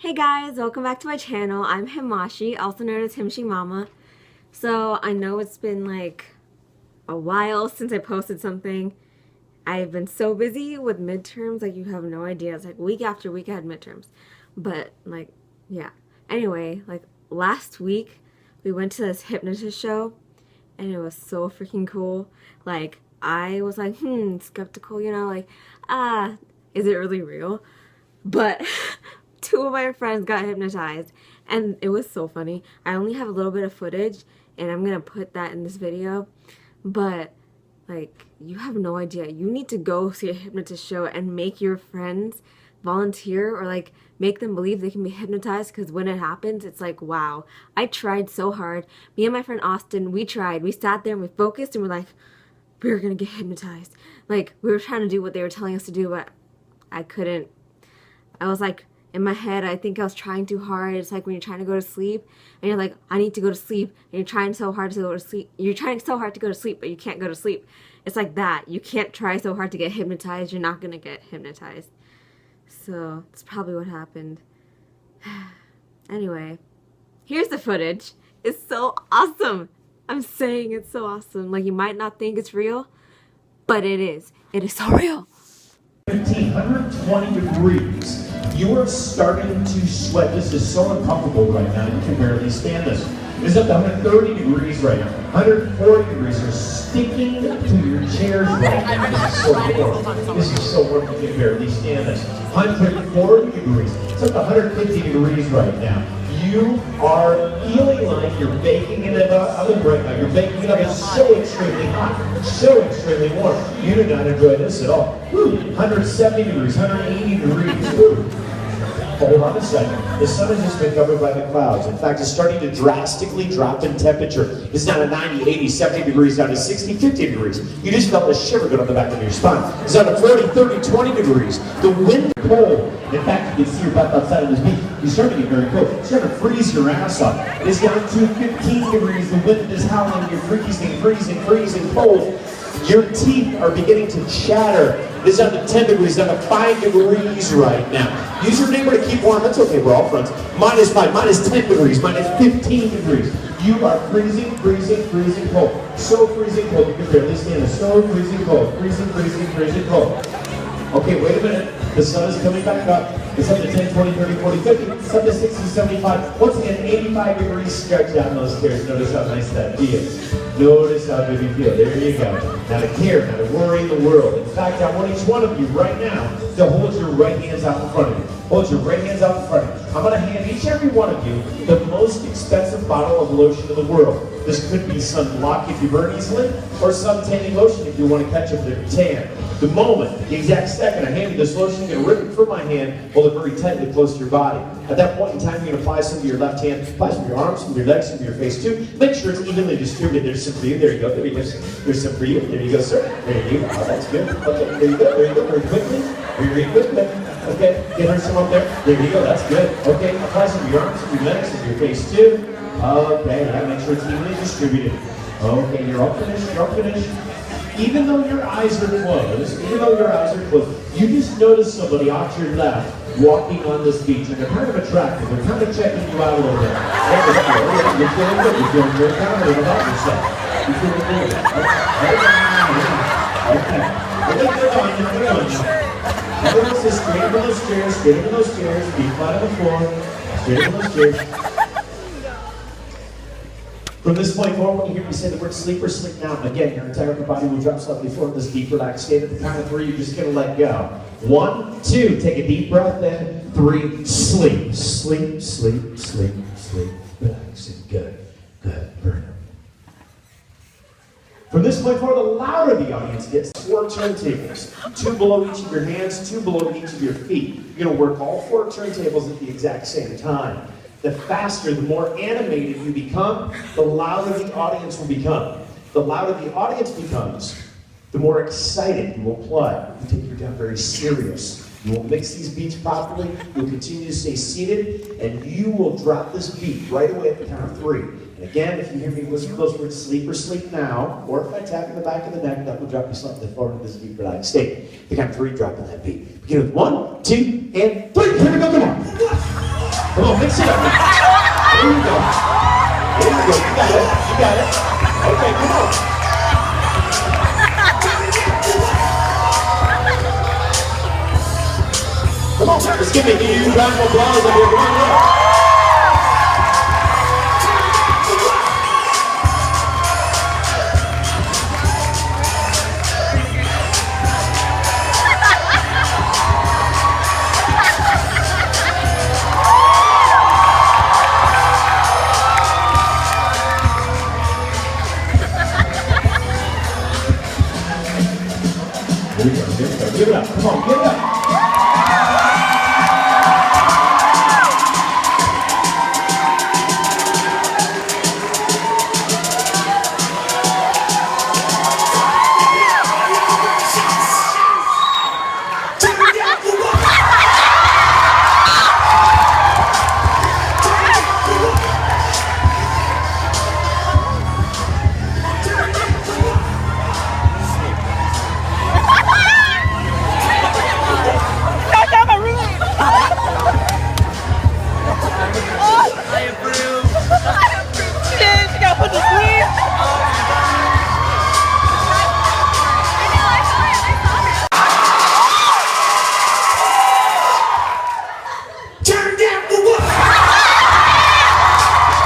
Hey guys, welcome back to my channel. I'm Himashi, also known as Himshi Mama. So I know it's been like a while since I posted something. I've been so busy with midterms, like you have no idea. It's like week after week I had midterms. But like, yeah. Anyway, like last week we went to this hypnotist show and it was so freaking cool. Like I was like, skeptical, like, is it really real? But two of my friends got hypnotized and it was so funny. I only have a little bit of footage and I'm gonna put that in this video, but like you have no idea. You need to go see a hypnotist show and make your friends volunteer or like make them believe they can be hypnotized, because when it happens it's like, wow. I tried so hard. Me and my friend Austin, we sat there and we focused and we're like, we're gonna get hypnotized. Like we were trying to do what they were telling us to do, but I couldn't. I was like, in my head, I think I was trying too hard. It's like when you're trying to go to sleep and you're like, I need to go to sleep, and you're trying so hard to go to sleep. You're trying so hard to go to sleep, but you can't go to sleep. It's like that. You can't try so hard to get hypnotized. You're not going to get hypnotized. So that's probably what happened. Anyway, here's the footage. It's so awesome. I'm saying it's so awesome. Like, you might not think it's real, but it is. It is so real. 120 degrees. You are starting to sweat. This is so uncomfortable right now. You can barely stand this. It's up to 130 degrees right now. 140 degrees. You're sticking to your chairs right now. This is so warm. This is so warm you can barely stand this. 140 degrees. It's up to 150 degrees right now. You are feeling like you're baking in an oven right now. You're baking it up. It's so extremely hot, so extremely warm. You do not enjoy this at all. 170 degrees, 180 degrees. Woo. Hold on a second. The sun has just been covered by the clouds. In fact, it's starting to drastically drop in temperature. It's down to 90, 80, 70 degrees, down to 60, 50 degrees. You just felt a shiver go down the back of your spine. It's down to 40, 30, 20 degrees. The wind is cold. In fact, you can see your breath outside of this beach. You're starting to get very cold. It's starting to freeze your ass off. It's down to 15 degrees. The wind is howling. You're freezing cold. Your teeth are beginning to chatter. It's down to 10 degrees, down to 5 degrees right now. Use your neighbor to keep warm. That's okay, we're all friends. -5, -10 degrees, -15 degrees. You are freezing cold. So freezing cold, you can barely stand it. So freezing cold, freezing cold. Okay, wait a minute. The sun is coming back up. It's up to 10, 20, 30, 40, 50. It's up to 60, 75. Once again, 85 degrees stretch down those stairs. Notice how nice that feels. Notice how good you feel. There you go. Not a care, not a worry in the world. In fact, I want each one of you right now to hold your right hands out in front of you. Hold your right hands out in front of you. I'm going to hand each and every one of you the most expensive bottle of lotion in the world. This could be sunblock if you burn easily, or sun tanning lotion if you want to catch a bit of tan. The moment, the exact second I hand you this lotion, you're going to rip it from my hand, hold it very tightly close to your body. At that point in time, you're going to apply some to your left hand, apply some to your arms, some to your legs, some to your face too. Make sure it's evenly distributed. There's some for you. There you go. There you go. There's some for you. There you go, sir. There you go. Oh, that's good. Okay. There you go. There you go. Very quickly. Very quickly. Okay. Get her some up there. There you go. That's good. Okay. Apply some to your arms, some to your legs, some to your face too. Okay. Yeah, make sure it's evenly distributed. Okay. You're all finished. You're all finished. Even though your eyes are closed, you just notice somebody off to your left walking on this beach, and they're kind of attractive. They're kind of checking you out a little bit. You're feeling good. You're feeling very confident about yourself. You're feeling good. Okay. Good on you. Everyone says straight into those chairs, be flat on the floor, straight into those chairs. From this point forward, when you hear me say the word sleep or sleep now, again, your entire body will drop slightly forward in this deep, relaxed state. At the count of 3, you're just going to let go. 1, 2, take a deep breath in. 3, sleep. Sleep. Relaxing. Good. Burn up. From this point forward, the louder the audience gets, 4 turntables. 2 below each of your hands, 2 below each of your feet. You're going to work all 4 turntables at the exact same time. The faster, the more animated you become, the louder the audience will become. The louder the audience becomes, the more excited you will play. You take your job very serious. You will mix these beats properly. You'll continue to stay seated, and you will drop this beat right away at the count of 3. And again, if you hear me whisper those words, sleep or sleep now, or if I tap in the back of the neck, that will drop you slightly forward into this deep, relaxed state. The count of 3, drop in that beat. Begin with 1, 2, and 3. Here we go. Come on. Come on, mix it up. There you go. There you go. You got it. You got it. Okay, come on. Come on, let's give a huge round of applause up here. Come on, yeah. Here we go, here we go. Give it up. Come on, give it up.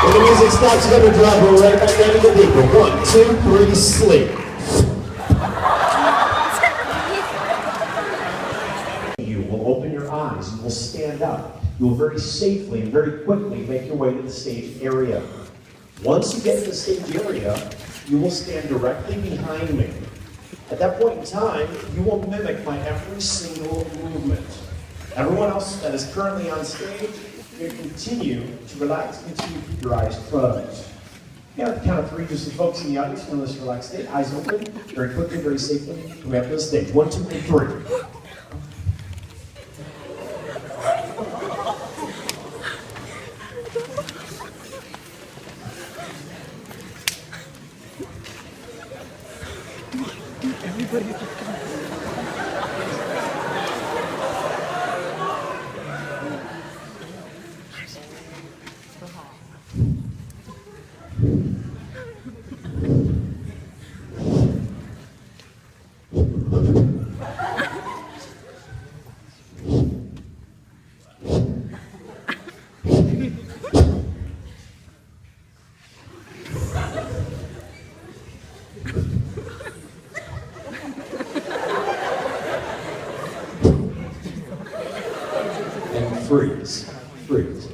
When the music stops, you're going to drop her right back down to the people. 1, 2, 3, sleep. You will open your eyes, you will stand up. You will very safely and very quickly make your way to the stage area. Once you get to the stage area, you will stand directly behind me. At that point in time, you will mimic my every single movement. Everyone else that is currently on stage, you're going to continue to relax, continue to keep your eyes closed. Now at the count of 3, just the folks in the audience want to relax state, eyes open, very quickly, very safely, come up to the stage. 1, 2, and 3. And freeze. Freeze.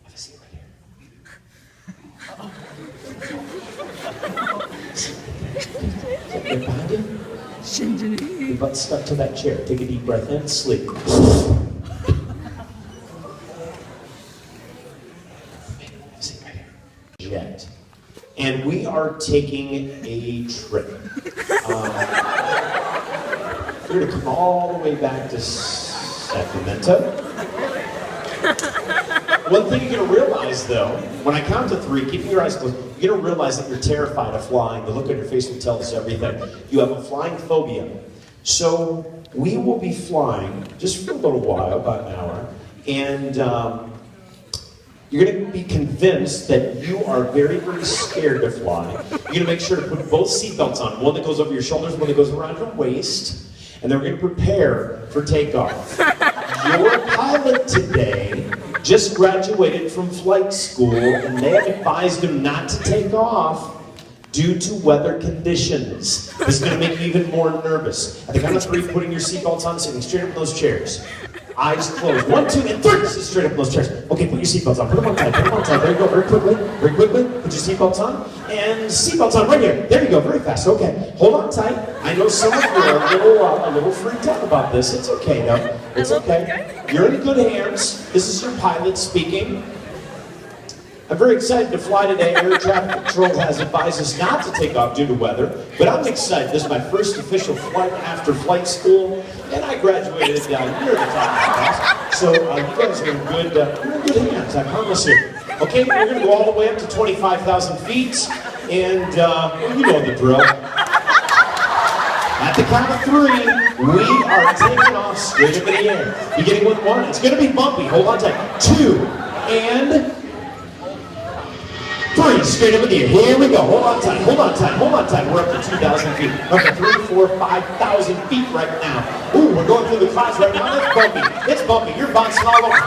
Have a seat right here. Behind you? Shinjini. Your butt stuck to that chair. Take a deep breath in, sleep. Sit right here. Jet. And we are taking a trip. We're going to come all the way back to Sacramento. One thing you're going to realize, though, when I count to 3, keeping your eyes closed, you're going to realize that you're terrified of flying. The look on your face will tell us everything. You have a flying phobia. So we will be flying just for a little while, about an hour, and you're going to be convinced that you are very, very scared to fly. You're going to make sure to put both seatbelts on, one that goes over your shoulders, one that goes around your waist. And then we're going to prepare for takeoff. Your pilot today just graduated from flight school, and they have advised him not to take off due to weather conditions. This is going to make you even more nervous. At the count of 3, putting your seatbelts on, sitting straight up in those chairs. Eyes closed. 1, 2, and 3. Sit straight up in those chairs. Okay, put your seatbelts on. Put them on tight. Put them on tight. There you go. Very quickly. Very quickly. Put your seatbelts on. And seatbelts on right here. There you go. Very fast. Okay. Hold on tight. I know some of you are a little freaked out about this. It's okay, though. It's okay. You're in good hands. This is your pilot speaking. I'm very excited to fly today. Air traffic control has advised us not to take off due to weather, but I'm excited. This is my first official flight after flight school, and I graduated down here at the top of the class. So you guys are in good hands, I promise you. Okay, we're going to go all the way up to 25,000 feet, and well, you know the drill. At the count of 3, we are taking off straight into the air. Beginning with 1. It's going to be bumpy. Hold on tight. 2 and 3. Straight up in the air. Here we go. Hold on tight. Hold on tight. Hold on tight. We're up to 2,000 feet. Up to 3, 4, 5,000 feet right now. Ooh, we're going through the clouds right now. It's bumpy. It's bumpy. You're bouncing all over. It is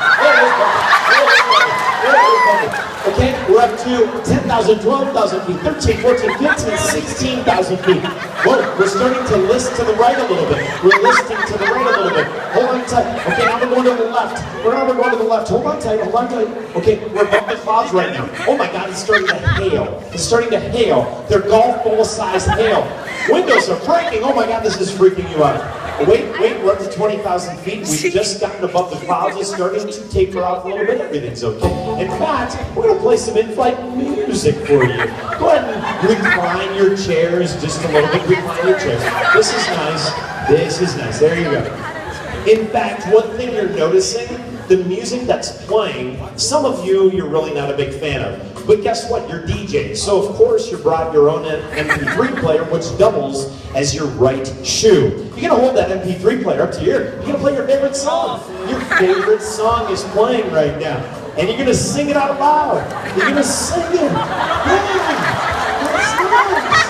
bumpy. It is bumpy. It is bumpy. Okay, we're up to 10,000, 12,000 feet, 13, 14, 15, 16,000 feet. Whoa, we're starting to list to the right a little bit. We're listing to the right a little bit. Hold on tight. Okay, now we're going to the left. Now we're going to the left. Hold on tight, hold on tight. Okay, we're above the clouds right now. Oh my God, it's starting to hail. It's starting to hail. They're golf ball size hail. Windows are breaking. Oh my God, this is freaking you out. Wait, we're up to 20,000 feet. We've just gotten above the clouds. It's starting to taper off a little bit. Everything's okay. In fact, we're going to play some in-flight music for you. Go ahead and recline your chairs just a little bit. Recline your chairs. This is nice. This is nice. There you go. In fact, one thing you're noticing, the music that's playing, some of you're really not a big fan of. But guess what? You're DJing. So of course you brought your own MP3 player, which doubles as your right shoe. You're gonna hold that MP3 player up to your ear. You're gonna play your favorite song. Your favorite song is playing right now. And you're gonna sing it out loud. You're gonna sing it. Yeah. That's nice.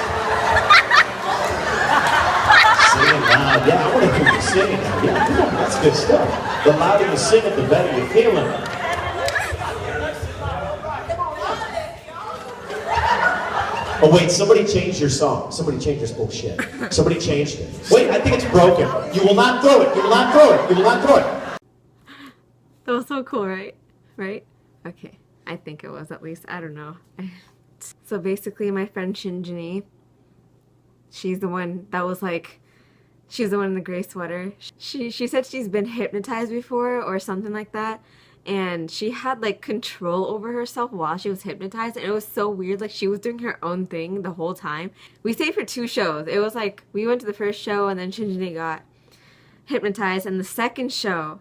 Sing it loud. Yeah, I wanna hear you sing it now. Yeah, come on, that's good stuff. The louder you sing it, the better you're feeling. Oh wait, somebody changed your song. Somebody changed your, oh shit. Somebody changed it. Wait, I think it's broken. You will not throw it. You will not throw it. You will not throw it. That was so cool, right? Right? Okay. I think it was, at least. I don't know. So basically my friend Shinjini, she's the one that was like, she's the one in the gray sweater. She said she's been hypnotized before or something like that. And she had like control over herself while she was hypnotized, and it was so weird. Like she was doing her own thing the whole time. We stayed for 2 shows. It was like we went to the first show and then Shinjini got hypnotized, and the second show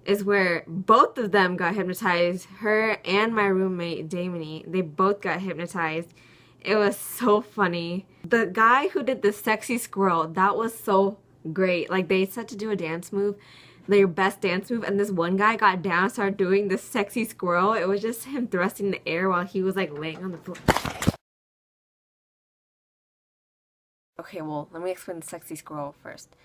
is where both of them got hypnotized. Her and my roommate Demini, they both got hypnotized. It was so funny. The guy who did the sexy squirrel, that was so great. Like they said to do a dance move, their best dance move, and this one guy got down and started doing the sexy squirrel. It was just him thrusting in the air while he was like laying on the floor. Okay, well, let me explain the sexy squirrel first.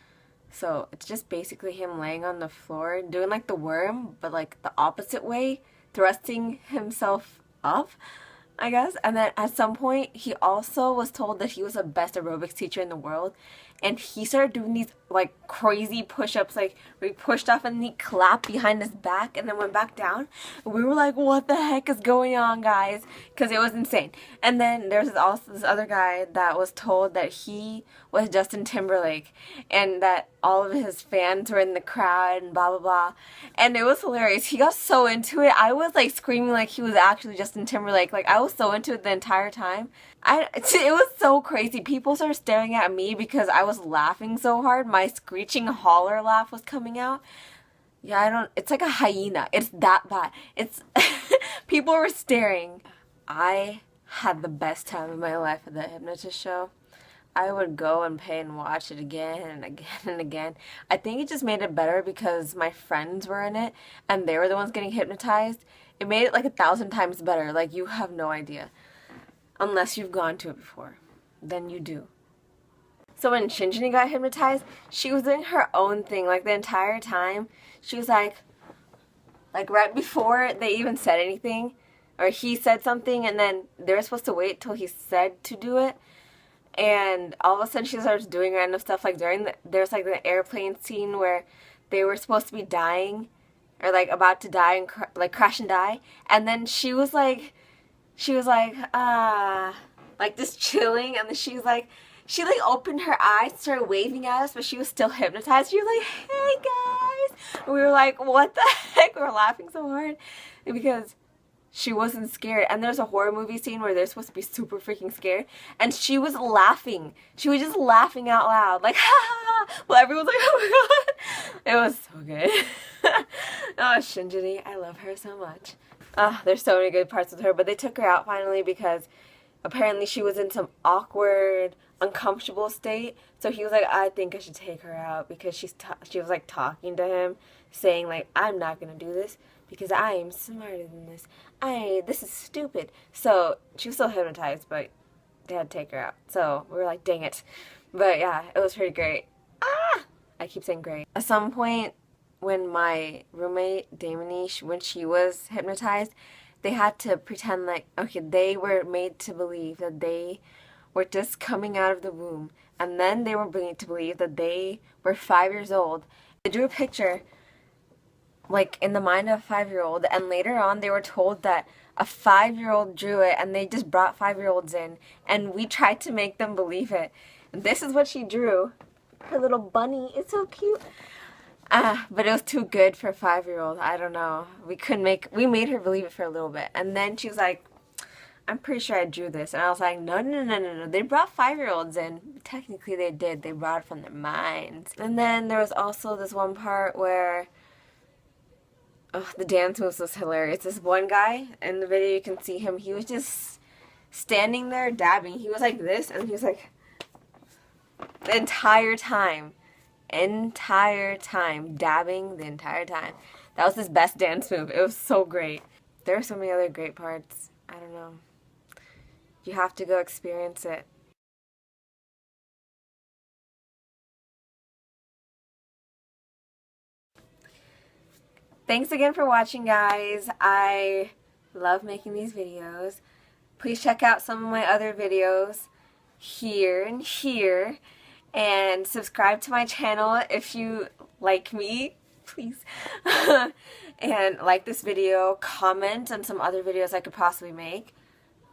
So it's just basically him laying on the floor doing like the worm, but like the opposite way, thrusting himself up, I guess. And then at some point he also was told that he was the best aerobics teacher in the world, and he started doing these like crazy push-ups, like where he pushed off and he clapped behind his back and then went back down. We were like, what the heck is going on, guys? Because it was insane. And then there's also this other guy that was told that he was Justin Timberlake and that all of his fans were in the crowd and blah blah blah. And it was hilarious. He got so into it. I was like screaming like he was actually Justin Timberlake. Like I was so into it the entire time. It was so crazy. People started staring at me because I was laughing so hard. My screeching holler laugh was coming out. Yeah, it's like a hyena. It's that bad. It's, people were staring. I had the best time of my life at the Hypnotist Show. I would go and pay and watch it again and again and again. I think it just made it better because my friends were in it and they were the ones getting hypnotized. It made it like 1,000 times better. Like, you have no idea. Unless you've gone to it before. Then you do. So when Shinjini got hypnotized, she was doing her own thing. Like the entire time, she was like right before they even said anything, or he said something, and then they were supposed to wait till he said to do it. And all of a sudden she starts doing random stuff. Like there's like the airplane scene where they were supposed to be dying, or like about to die and like crash and die. And then she was like just chilling, and then she opened her eyes, started waving at us, but she was still hypnotized. She was like, hey guys! And we were like, what the heck? We were laughing so hard because she wasn't scared. And there's a horror movie scene where they're supposed to be super freaking scared, and she was laughing. She was just laughing out loud, like, ha ha ha! Well, everyone's like, oh my god! It was so good. Oh, Shinjini, I love her so much. There's so many good parts with her, but they took her out finally because apparently she was in some awkward, uncomfortable state. So he was like, I think I should take her out because she was like talking to him, saying like, I'm not gonna do this because I am smarter than this. This is stupid. So she was still hypnotized, but they had to take her out. So we were like, dang it. But yeah, it was pretty great. I keep saying great. At some point, when my roommate, Demini, when she was hypnotized, they had to pretend like, okay, they were made to believe that they were just coming out of the womb. And then they were made to believe that they were 5 years old. They drew a picture, like, in the mind of a 5-year-old. And later on, they were told that a 5-year-old drew it, and they just brought 5-year-olds in. And we tried to make them believe it. And this is what she drew. Her little bunny. It's so cute. But it was too good for a 5-year-old. I don't know. We made her believe it for a little bit. And then she was like, I'm pretty sure I drew this. And I was like, no. They brought 5-year-olds in. Technically they did. They brought it from their minds. And then there was also this one part where, the dance moves was hilarious. This one guy, in the video you can see him, he was just standing there dabbing. He was like this, and he was like, the entire time, dabbing the entire time. That was his best dance move. It was so great. There are so many other great parts. I don't know. You have to go experience it. Thanks again for watching, guys. I love making these videos. Please check out some of my other videos here and here. And subscribe to my channel if you like me, please. And like this video, comment on some other videos I could possibly make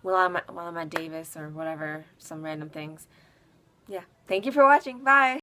while I'm at Davis or whatever, some random things. Yeah, thank you for watching. Bye!